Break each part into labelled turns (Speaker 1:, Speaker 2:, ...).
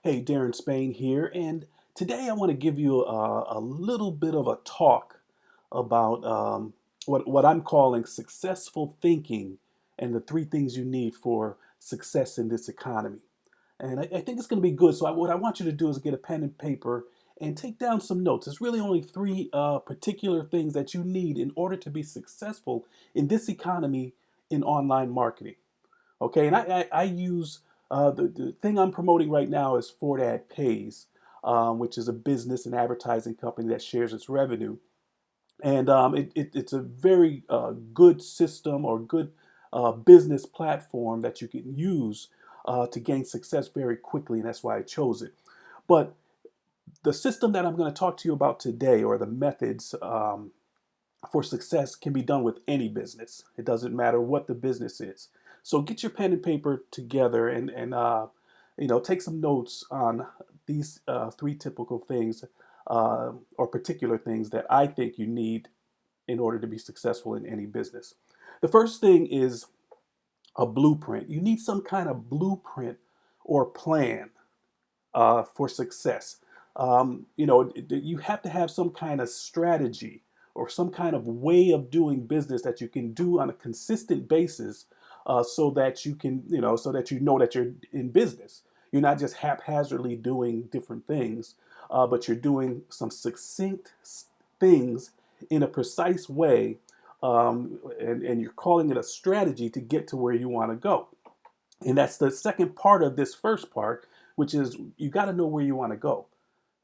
Speaker 1: Hey, Darren Spain here, and today I want to give you a little bit of a talk about what I'm calling successful thinking and the three things you need for success in this economy. And I think it's going to be good. So, what I want you to do is get a pen and paper and take down some notes. It's really only three particular things that you need in order to be successful in this economy in online marketing. Okay, and I use the thing I'm promoting right now is Ford Ad Pays, which is a business and advertising company that shares its revenue. And it's a very good system or good business platform that you can use to gain success very quickly, and that's why I chose it. But the system that I'm going to talk to you about today, or the methods for success, can be done with any business. It doesn't matter what the business is. So get your pen and paper together and take some notes on these three typical things or particular things that I think you need in order to be successful in any business. The first thing is a blueprint. You need some kind of blueprint or plan for success. You have to have some kind of strategy or some kind of way of doing business that you can do on a consistent basis, so that so that you know that you're in business. You're not just haphazardly doing different things, but you're doing some succinct things in a precise way, and you're calling it a strategy to get to where you want to go. And that's the second part of this first part, which is you got to know where you want to go.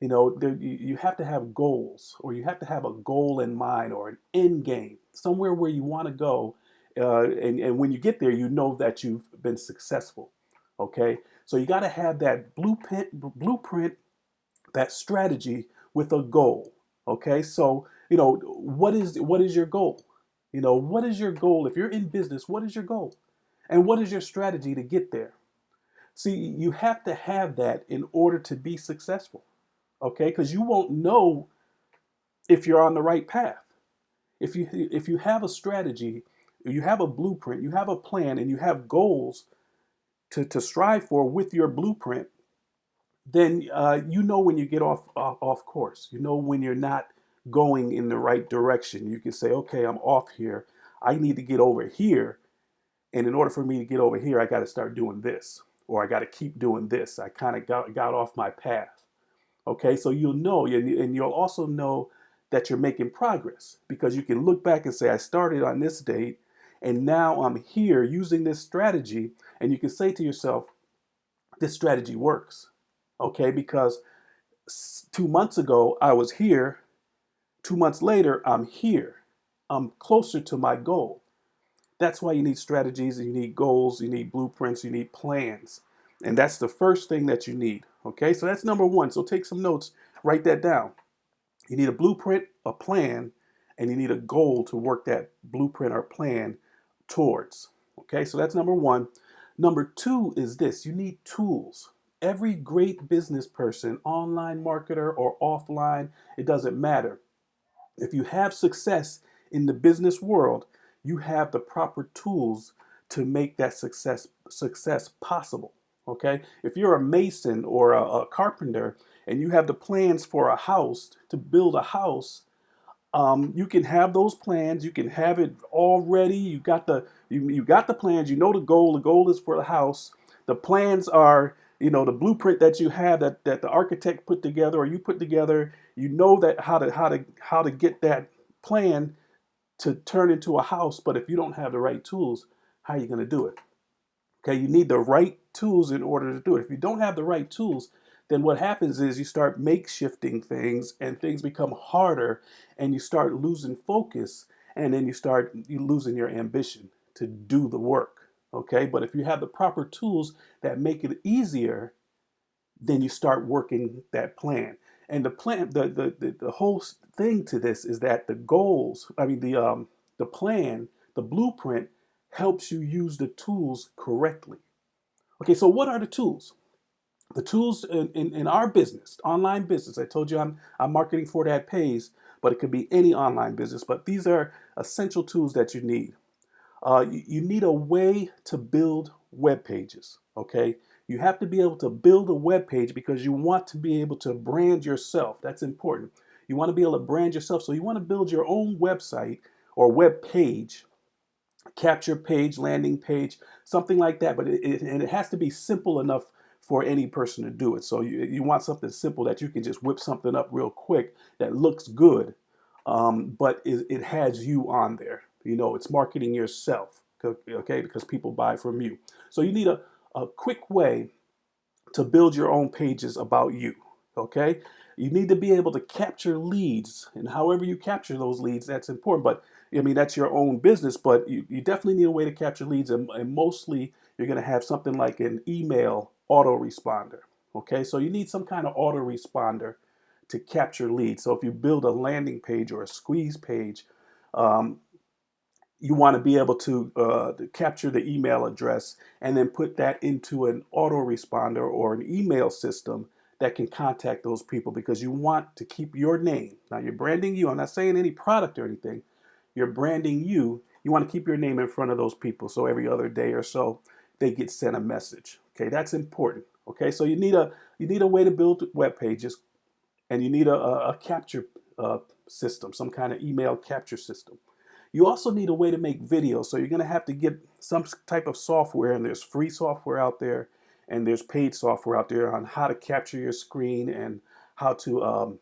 Speaker 1: You have to have goals, or you have to have a goal in mind or an end game, somewhere where you want to go. And when you get there, you know that you've been successful. Okay. So you got to have that blueprint, that strategy with a goal. Okay. So, what is your goal? What is your goal? If you're in business, what is your goal? And what is your strategy to get there? See, you have to have that in order to be successful, okay? Because you won't know if you're on the right path. If you have a strategy, you have a blueprint, you have a plan, and you have goals to strive for with your blueprint, then you know when you get off course. You know when you're not going in the right direction. You can say, okay, I'm off here. I need to get over here. And in order for me to get over here, I got to start doing this, or I got to keep doing this. I kind of got off my path. Okay, so you'll know, and you'll also know that you're making progress, because you can look back and say, I started on this date, and now I'm here using this strategy. And you can say to yourself, this strategy works. Okay, because 2 months ago, I was here. 2 months later, I'm here. I'm closer to my goal. That's why you need strategies, you need goals, you need blueprints, you need plans. And that's the first thing that you need. Okay, so that's number one. So take some notes, write that down. You need a blueprint, a plan, and you need a goal to work that blueprint or plan towards. Okay, so that's number one. Number two is this: you need tools. Every great business person, online marketer or offline, it doesn't matter. If you have success in the business world, you have the proper tools to make that success possible. Okay? If you're a mason or a carpenter and you have the plans for a house, to build a house, you can have those plans. You can have it all ready. You got the plans. You know the goal. The goal is for the house. The plans are, the blueprint that you have, that the architect put together or you put together. You know that how to get that plan to turn into a house. But if you don't have the right tools, how are you going to do it? Okay, you need the right tools in order to do it. If you don't have the right tools, then what happens is you start makeshifting things and things become harder, and you start losing focus, and then you losing your ambition to do the work. Okay, but if you have the proper tools that make it easier, then you start working that plan. And the plan, the whole thing to this is that the goals, I mean the plan, the blueprint helps you use the tools correctly. Okay, so what are the tools? The tools in our business, online business. I told you I'm marketing Ford Ad Pays, but it could be any online business. But these are essential tools that you need. You need a way to build web pages. Okay, You have to be able to build a web page because you want to be able to brand yourself. That's important. You want to be able to brand yourself. So you want to build your own website or web page, capture page, landing page, something like that. But and it has to be simple enough for any person to do it. So you want something simple that you can just whip something up real quick that looks good, but it has you on there. You know, it's marketing yourself, okay, because people buy from you. So you need a quick way to build your own pages about you. Okay, you need to be able to capture leads, and however you capture those leads, that's important. But I mean, that's your own business, but you definitely need a way to capture leads, and mostly you're going to have something like an email autoresponder. Okay, so you need some kind of autoresponder to capture leads. So if you build a landing page or a squeeze page, um, you want to be able to capture the email address and then put that into an autoresponder or an email system that can contact those people, because you want to keep your name. Now you're branding you. I'm not saying any product or anything. You're branding you. You want to keep your name in front of those people so every other day or so they get sent a message. Okay, that's important. Okay, so you need a way to build web pages, and you need a capture system, some kind of email capture system. You also need a way to make videos. So you're going to have to get some type of software, and there's free software out there and there's paid software out there on how to capture your screen and how to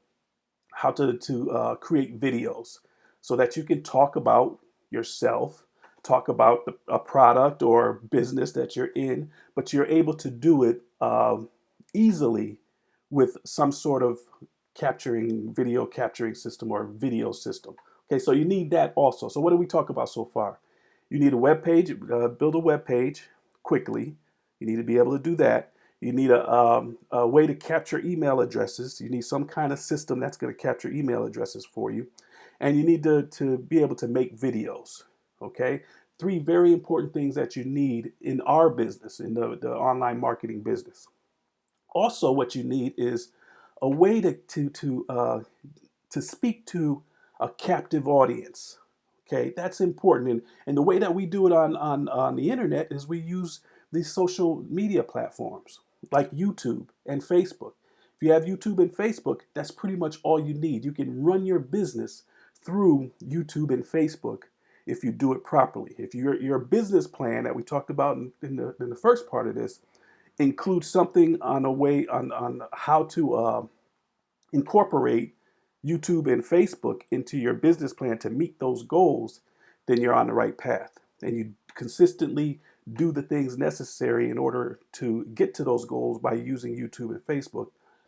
Speaker 1: create videos so that you can talk about yourself, talk about a product or business that you're in, but you're able to do it easily with some sort of video capturing system or video system. Okay, so you need that also. So what did we talk about so far? You need a web page, build a web page quickly. You need to be able to do that. You need a way to capture email addresses. You need some kind of system that's going to capture email addresses for you. And you need to be able to make videos. Okay? Three very important things that you need in our business, in the online marketing business. Also, what you need is a way to speak to a captive audience. Okay, that's important. And the way that we do it on the internet is we use these social media platforms like YouTube and Facebook. If you have YouTube and Facebook, that's pretty much all you need. You can run your business through YouTube and Facebook if you do it properly. If your business plan that we talked about in the first part of this includes something on how to incorporate YouTube and Facebook into your business plan to meet those goals, then you're on the right path. And you consistently do the things necessary in order to get to those goals by using YouTube and Facebook.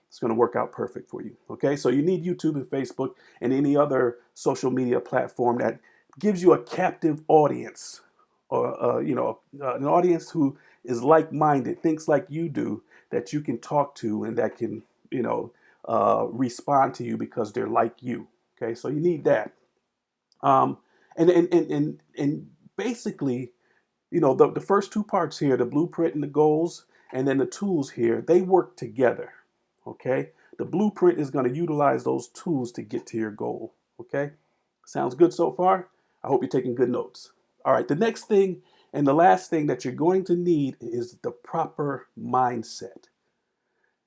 Speaker 1: It's going to work out perfect for you. Okay, so you need YouTube and Facebook and any other social media platform that gives you a captive audience, or an audience who is like-minded, thinks like you do, that you can talk to and that can respond to you because they're like you. Okay, so you need that. Um, and basically, the first two parts here, the blueprint and the goals, and then the tools here, they work together. Okay, the blueprint is going to utilize those tools to get to your goal. Okay, sounds good so far? I hope you're taking good notes. All right, the next thing and the last thing that you're going to need is the proper mindset.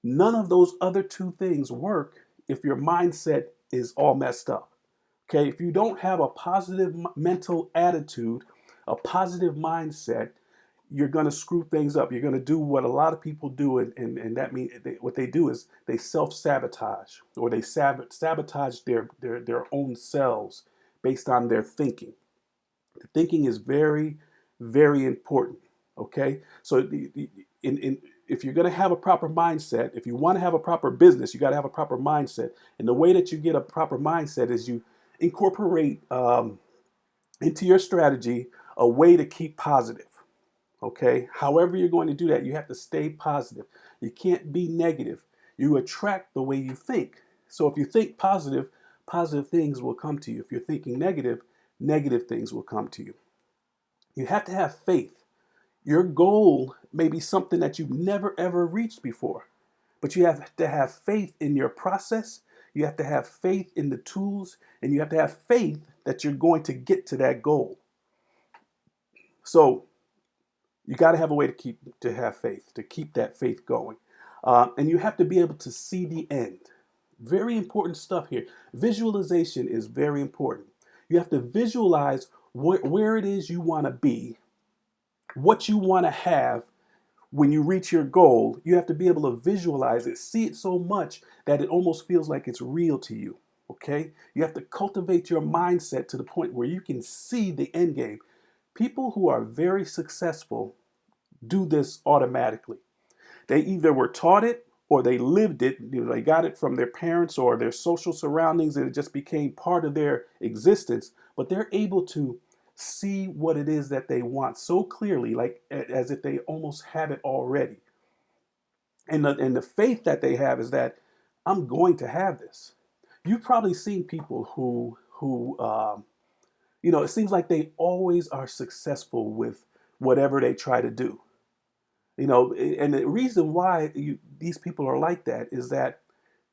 Speaker 1: None of those other two things work if your mindset is all messed up. Okay, if you don't have a positive mental attitude, a positive mindset, you're going to screw things up. You're going to do what a lot of people do, and that means what they do is they self-sabotage, or they sabotage their own selves based on their thinking. The thinking is very, very important. Okay, so if you're going to have a proper mindset, if you want to have a proper business, you got to have a proper mindset. And the way that you get a proper mindset is you incorporate into your strategy a way to keep positive. Okay, however you're going to do that, you have to stay positive. You can't be negative. You attract the way you think. So if you think positive, positive things will come to you. If you're thinking negative, negative things will come to you. You have to have faith. Your goal may be something that you've never ever reached before, but you have to have faith in your process. You have to have faith in the tools, and you have to have faith that you're going to get to that goal. So You got to have a way to have faith, to keep that faith going. And you have to be able to see the end. Very important stuff here. Visualization is very important. You have to visualize where it is you want to be, what you want to have when you reach your goal. You have to be able to visualize it, see it so much that it almost feels like it's real to you. Okay? You have to cultivate your mindset to the point where you can see the end game. People who are very successful do this automatically. They either were taught it or they lived it. They got it from their parents or their social surroundings, and it just became part of their existence. But they're able to see what it is that they want so clearly, like as if they almost have it already. And the faith that they have is that I'm going to have this. You've probably seen people who it seems like they always are successful with whatever they try to do. And the reason why these people are like that is that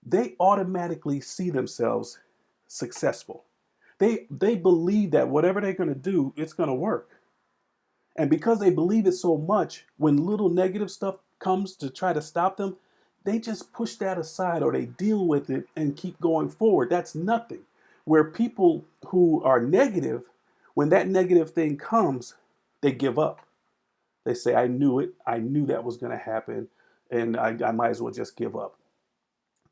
Speaker 1: they automatically see themselves successful. They believe that whatever they're going to do, it's going to work. And because they believe it so much, when little negative stuff comes to try to stop them, they just push that aside or they deal with it and keep going forward. That's nothing. Where people who are negative, when that negative thing comes, they give up. They say, I knew it. I knew that was going to happen. And I might as well just give up.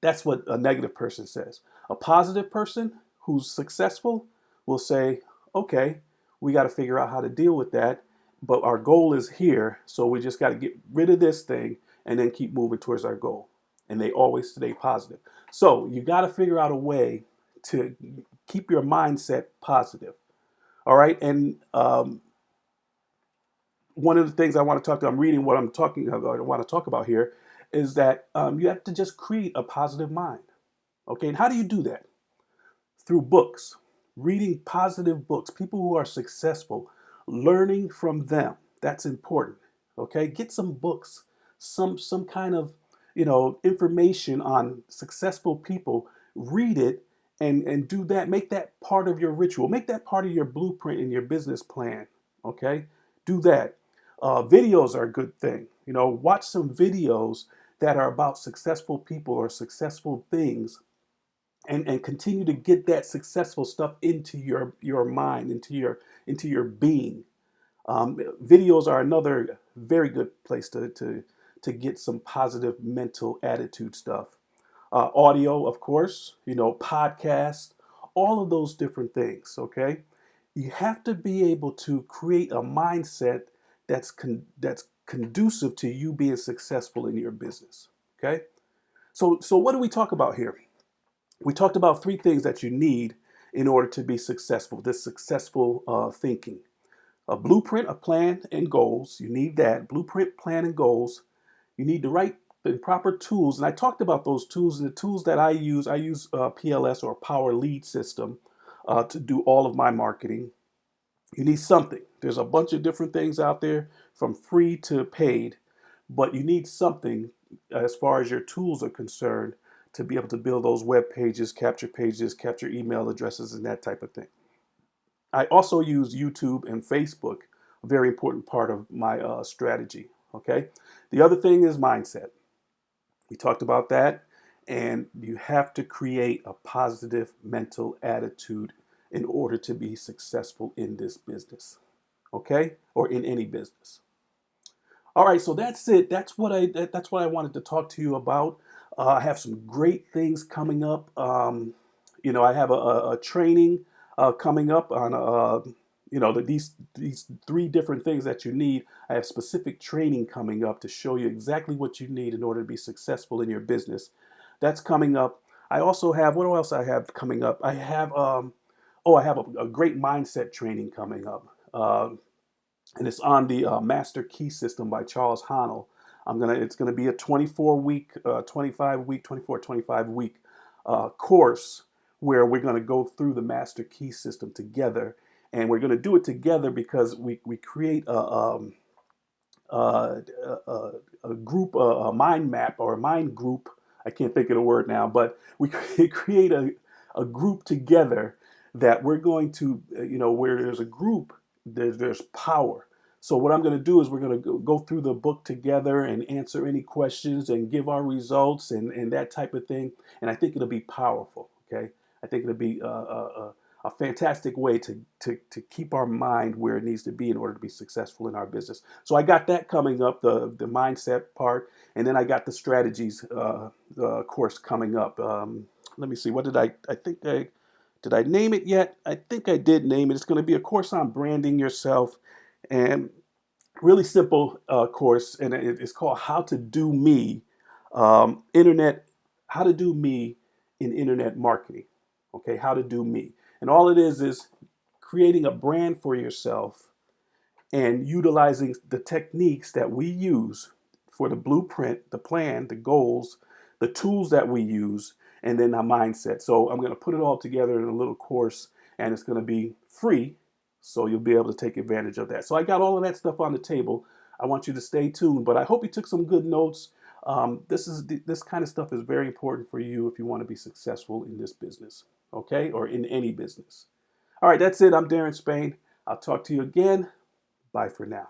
Speaker 1: That's what a negative person says. A positive person who's successful will say, okay, we got to figure out how to deal with that. But our goal is here. So we just got to get rid of this thing and then keep moving towards our goal. And they always stay positive. So you got to figure out a way to keep your mindset positive. All right. And one of the things I want to talk to, I'm reading what I'm talking about, I want to talk about here, is that you have to just create a positive mind. Okay. And how do you do that? Through books, reading positive books, people who are successful, learning from them. That's important. Okay. Get some books, some kind of, information on successful people, read it and do that. Make that part of your ritual. Make that part of your blueprint in your business plan. Okay. Do that. Videos are a good thing. Watch some videos that are about successful people or successful things, and continue to get that successful stuff into your mind, into your being. Videos are another very good place to get some positive mental attitude stuff. Audio, of course, podcasts, all of those different things. Okay, you have to be able to create a mindset that's conducive to you being successful in your business. Okay, so what do we talk about here? We talked about three things that you need in order to be successful. This successful thinking: a blueprint, a plan, and goals. You need that blueprint, plan, and goals. You need the proper tools, and I talked about those tools. And the tools that I use PLS, or Power Lead System, to do all of my marketing. You need something. There's a bunch of different things out there, from free to paid, but you need something as far as your tools are concerned to be able to build those web pages, capture email addresses, and that type of thing. I also use YouTube and Facebook, a very important part of my strategy. Okay. The other thing is mindset. We talked about that, and you have to create a positive mental attitude in order to be successful in this business. Okay, or in any business. All right, so that's it. That's what I wanted to talk to you about. I have some great things coming up. I have a training coming up on these three different things that you need. I have specific training coming up to show you exactly what you need in order to be successful in your business. That's coming up. I also have, what else I have coming up? I have a great mindset training coming up. And it's on the Master Key System by Charles Haanel. It's gonna be a 24-week, 25-week, 25-week course where we're gonna go through the Master Key System together, and we're gonna do it together because we create a, a group, a mind map or a mind group. I can't think of the word now, but we create a group together that we're going to, where there's a group, there's power. So what I'm going to do is we're going to go through the book together and answer any questions and give our results and that type of thing. And I think it'll be powerful. Okay, I think it'll be a fantastic way to keep our mind where it needs to be in order to be successful in our business. So I got that coming up, the mindset part, and then I got the strategies course coming up. Let me see. What did I think I did I name it yet? I think I did name it. It's going to be a course on branding yourself, and really simple course, and it's called How to Do Me, Internet, How to Do Me in Internet Marketing. Okay, How to Do Me. And all it is creating a brand for yourself and utilizing the techniques that we use for the blueprint, the plan, the goals, the tools that we use, and then our mindset. So I'm going to put it all together in a little course, and it's going to be free, so you'll be able to take advantage of that. So I got all of that stuff on the table. I want you to stay tuned, but I hope you took some good notes. This kind of stuff is very important for you if you want to be successful in this business, okay, or in any business. All right, that's it. I'm Darren Spain. I'll talk to you again. Bye for now.